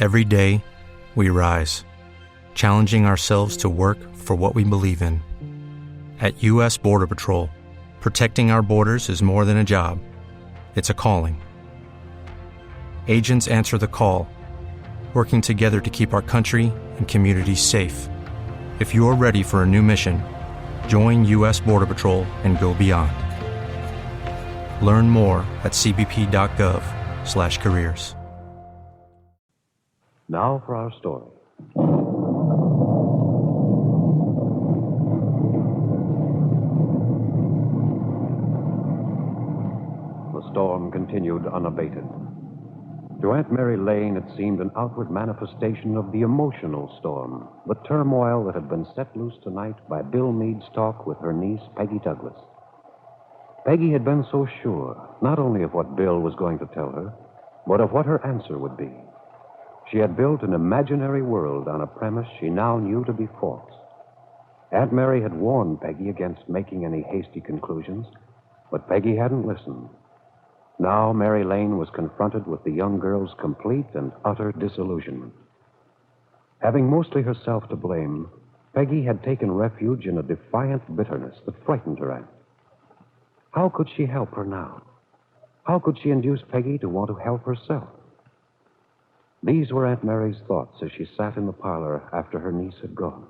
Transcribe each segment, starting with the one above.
Every day, we rise, challenging ourselves to work for what we believe in. At U.S. Border Patrol, protecting our borders is more than a job. It's a calling. Agents answer the call, working together to keep our country and communities safe. If you are ready for a new mission, join U.S. Border Patrol and go beyond. Learn more at cbp.gov/careers. Now for our story. The storm continued unabated. To Aunt Mary Lane, it seemed an outward manifestation of the emotional storm, the turmoil that had been set loose tonight by Bill Meade's talk with her niece, Peggy Douglas. Peggy had been so sure, not only of what Bill was going to tell her, but of what her answer would be. She had built an imaginary world on a premise she now knew to be false. Aunt Mary had warned Peggy against making any hasty conclusions, but Peggy hadn't listened. Now Mary Lane was confronted with the young girl's complete and utter disillusionment. Having mostly herself to blame, Peggy had taken refuge in a defiant bitterness that frightened her aunt. How could she help her now? How could she induce Peggy to want to help herself? These were Aunt Mary's thoughts as she sat in the parlor after her niece had gone.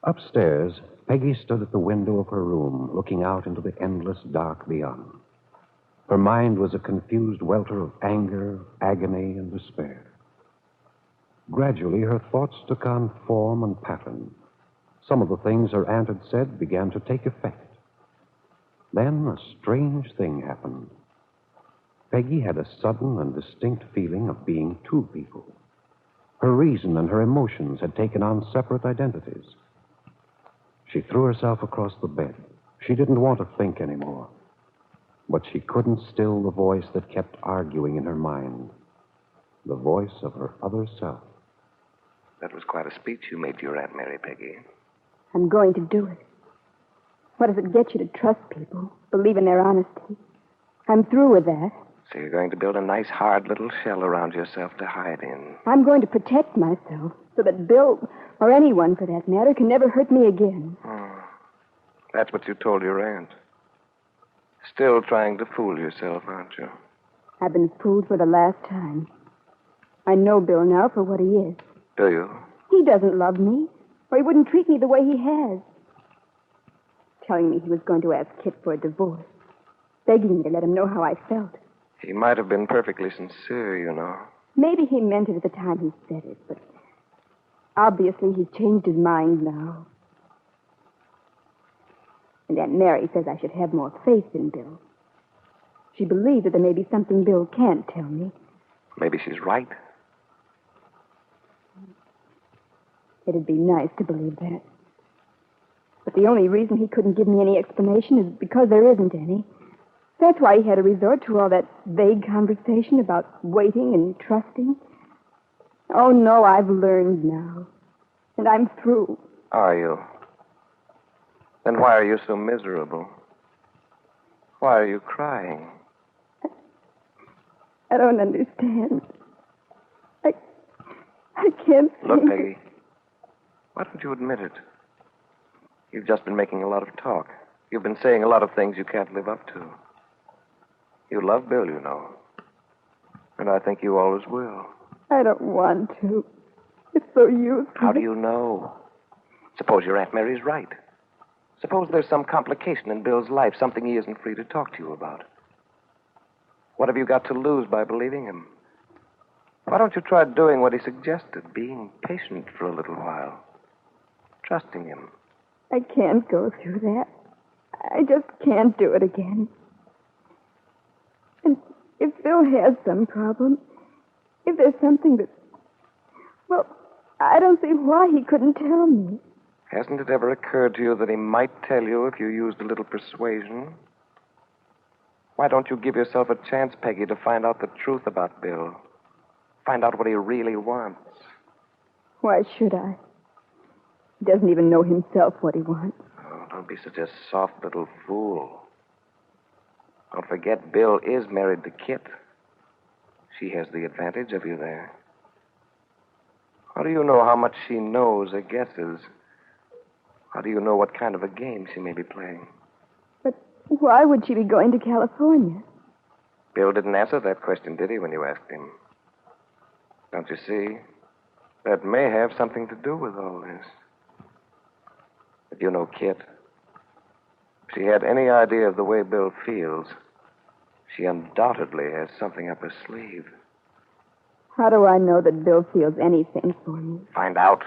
Upstairs, Peggy stood at the window of her room, looking out into the endless dark beyond. Her mind was a confused welter of anger, agony, and despair. Gradually, her thoughts took on form and pattern. Some of the things her aunt had said began to take effect. Then a strange thing happened. Peggy had a sudden and distinct feeling of being two people. Her reason and her emotions had taken on separate identities. She threw herself across the bed. She didn't want to think anymore. But she couldn't still the voice that kept arguing in her mind. The voice of her other self. That was quite a speech you made to your Aunt Mary, Peggy. I'm going to do it. What does it get you to trust people, believe in their honesty? I'm through with that. So you're going to build a nice, hard little shell around yourself to hide in. I'm going to protect myself so that Bill, or anyone for that matter, can never hurt me again. Oh, that's what you told your aunt. Still trying to fool yourself, aren't you? I've been fooled for the last time. I know Bill now for what he is. Do you? He doesn't love me, or he wouldn't treat me the way he has. Telling me he was going to ask Kitt for a divorce. Begging me to let him know how I felt. He might have been perfectly sincere, you know. Maybe he meant it at the time he said it, but obviously he's changed his mind now. And Aunt Mary says I should have more faith in Bill. She believes that there may be something Bill can't tell me. Maybe she's right. It'd be nice to believe that. But the only reason he couldn't give me any explanation is because there isn't any. That's why he had to resort to all that vague conversation about waiting and trusting. Oh, no, I've learned now. And I'm through. Are you? Then why are you so miserable? Why are you crying? I don't understand. I can't Look, think. Peggy, why don't you admit it? You've just been making a lot of talk. You've been saying a lot of things you can't live up to. You love Bill, you know. And I think you always will. I don't want to. It's so useless. How do you know? Suppose your Aunt Mary's right. Suppose there's some complication in Bill's life, something he isn't free to talk to you about. What have you got to lose by believing him? Why don't you try doing what he suggested, being patient for a little while, trusting him? I can't go through that. I just can't do it again. And if Bill has some problem, if there's something that... Well, I don't see why he couldn't tell me. Hasn't it ever occurred to you that he might tell you if you used a little persuasion? Why don't you give yourself a chance, Peggy, to find out the truth about Bill? Find out what he really wants. Why should I? He doesn't even know himself what he wants. Oh, don't be such a soft little fool. Don't forget, Bill is married to Kitt. She has the advantage of you there. How do you know how much she knows or guesses? How do you know what kind of a game she may be playing? But why would she be going to California? Bill didn't answer that question, did he, when you asked him? Don't you see? That may have something to do with all this. If you know Kitt, if she had any idea of the way Bill feels, she undoubtedly has something up her sleeve. How do I know that Bill feels anything for me? Find out.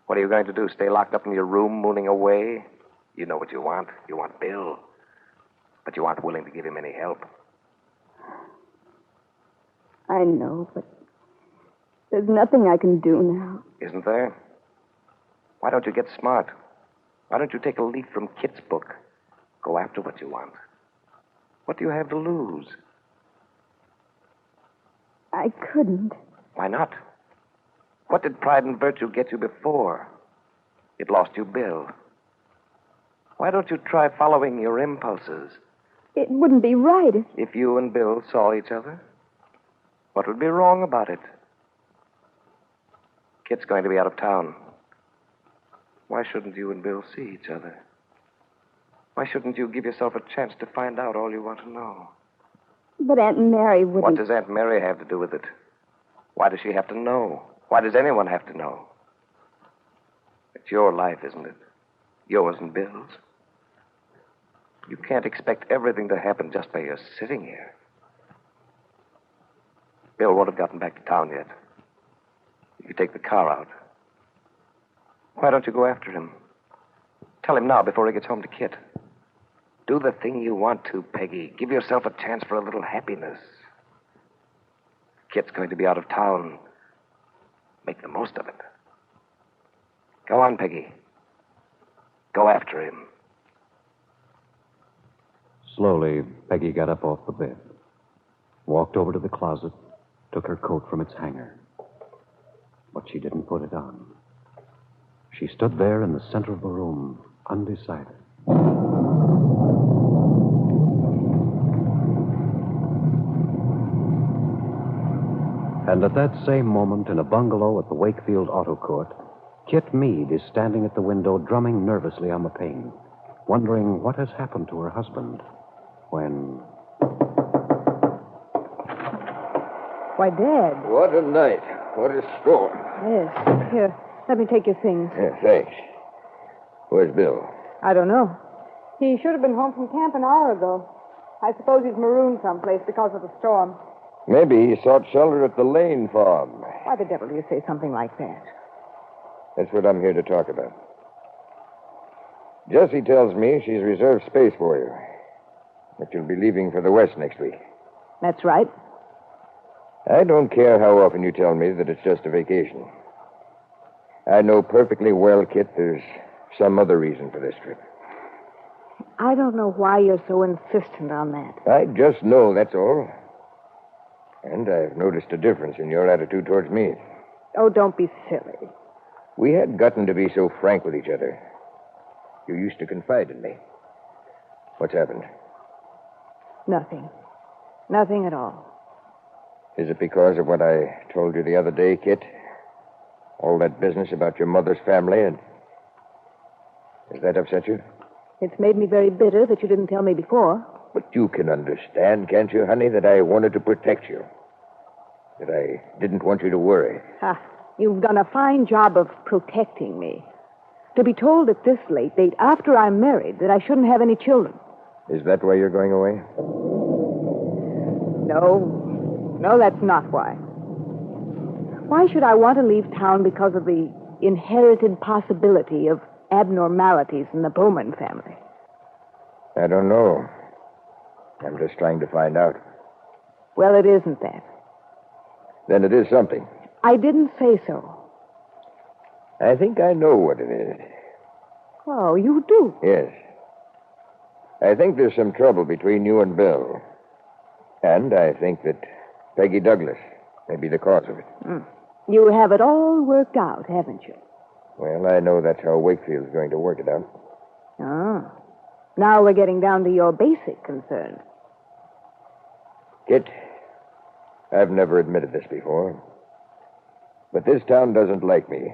What are you going to do? Stay locked up in your room, mooning away? You know what you want. You want Bill. But you aren't willing to give him any help. I know, but there's nothing I can do now. Isn't there? Why don't you get smart? Why don't you take a leaf from Kitt's book? Go after what you want. What do you have to lose? I couldn't. Why not? What did pride and virtue get you before? It lost you Bill. Why don't you try following your impulses? It wouldn't be right If you and Bill saw each other, what would be wrong about it? Kitt's going to be out of town. Why shouldn't you and Bill see each other? Why shouldn't you give yourself a chance to find out all you want to know? But Aunt Mary wouldn't... What does Aunt Mary have to do with it? Why does she have to know? Why does anyone have to know? It's your life, isn't it? Yours and Bill's. You can't expect everything to happen just by your sitting here. Bill won't have gotten back to town yet. You take the car out. Why don't you go after him? Tell him now before he gets home to Kitt. Do the thing you want to, Peggy. Give yourself a chance for a little happiness. Kitt's going to be out of town. Make the most of it. Go on, Peggy. Go after him. Slowly, Peggy got up off the bed, walked over to the closet, took her coat from its hanger. But she didn't put it on. She stood there in the center of the room, undecided. And at that same moment, in a bungalow at the Wakefield Auto Court, Kitt Meade is standing at the window, drumming nervously on the pane, wondering what has happened to her husband, when... Why, Dad. What a night. What a storm. Yes. Here, let me take your things. Yeah, thanks. Where's Bill? I don't know. He should have been home from camp an hour ago. I suppose he's marooned someplace because of the storm. Maybe he sought shelter at the Lane farm. Why the devil do you say something like that? That's what I'm here to talk about. Jessie tells me she's reserved space for you. That you'll be leaving for the West next week. That's right. I don't care how often you tell me that it's just a vacation. I know perfectly well, Kitt, there's some other reason for this trip. I don't know why you're so insistent on that. I just know, that's all. And I've noticed a difference in your attitude towards me. Oh, don't be silly. We had gotten to be so frank with each other. You used to confide in me. What's happened? Nothing. Nothing at all. Is it because of what I told you the other day, Kitt? All that business about your mother's family, and... Does that upset you? It's made me very bitter that you didn't tell me before. But you can understand, can't you, honey, that I wanted to protect you. That I didn't want you to worry. Ah, you've done a fine job of protecting me. To be told at this late date, after I'm married, that I shouldn't have any children. Is that why you're going away? No, that's not why. Why should I want to leave town because of the inherited possibility of abnormalities in the Bowman family? I don't know. I'm just trying to find out. Well, it isn't that. Then it is something. I didn't say so. I think I know what it is. Oh, you do? Yes. I think there's some trouble between you and Bill. And I think that Peggy Douglas may be the cause of it. You have it all worked out, haven't you? Well, I know that's how Wakefield's going to work it out. Oh. Now we're getting down to your basic concern. Kitt, I've never admitted this before. But this town doesn't like me.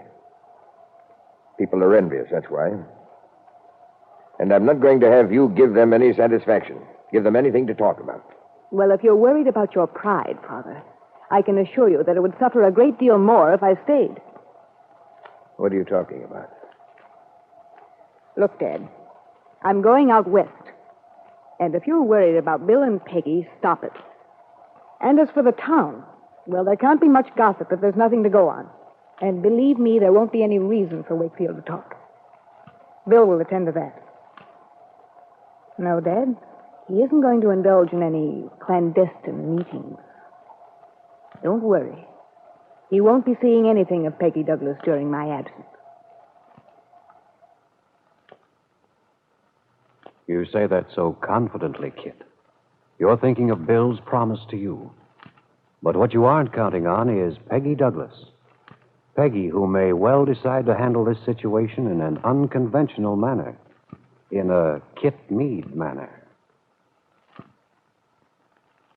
People are envious, that's why. And I'm not going to have you give them any satisfaction. Give them anything to talk about. Well, if you're worried about your pride, Father, I can assure you that it would suffer a great deal more if I stayed. What are you talking about? Look, Dad, I'm going out west. And if you're worried about Bill and Peggy, stop it. And as for the town, well, there can't be much gossip if there's nothing to go on. And believe me, there won't be any reason for Wakefield to talk. Bill will attend to that. No, Dad, he isn't going to indulge in any clandestine meetings. Don't worry. He won't be seeing anything of Peggy Douglas during my absence. You say that so confidently, Kitt. You're thinking of Bill's promise to you. But what you aren't counting on is Peggy Douglas. Peggy, who may well decide to handle this situation in an unconventional manner. In a Kitt Meade manner.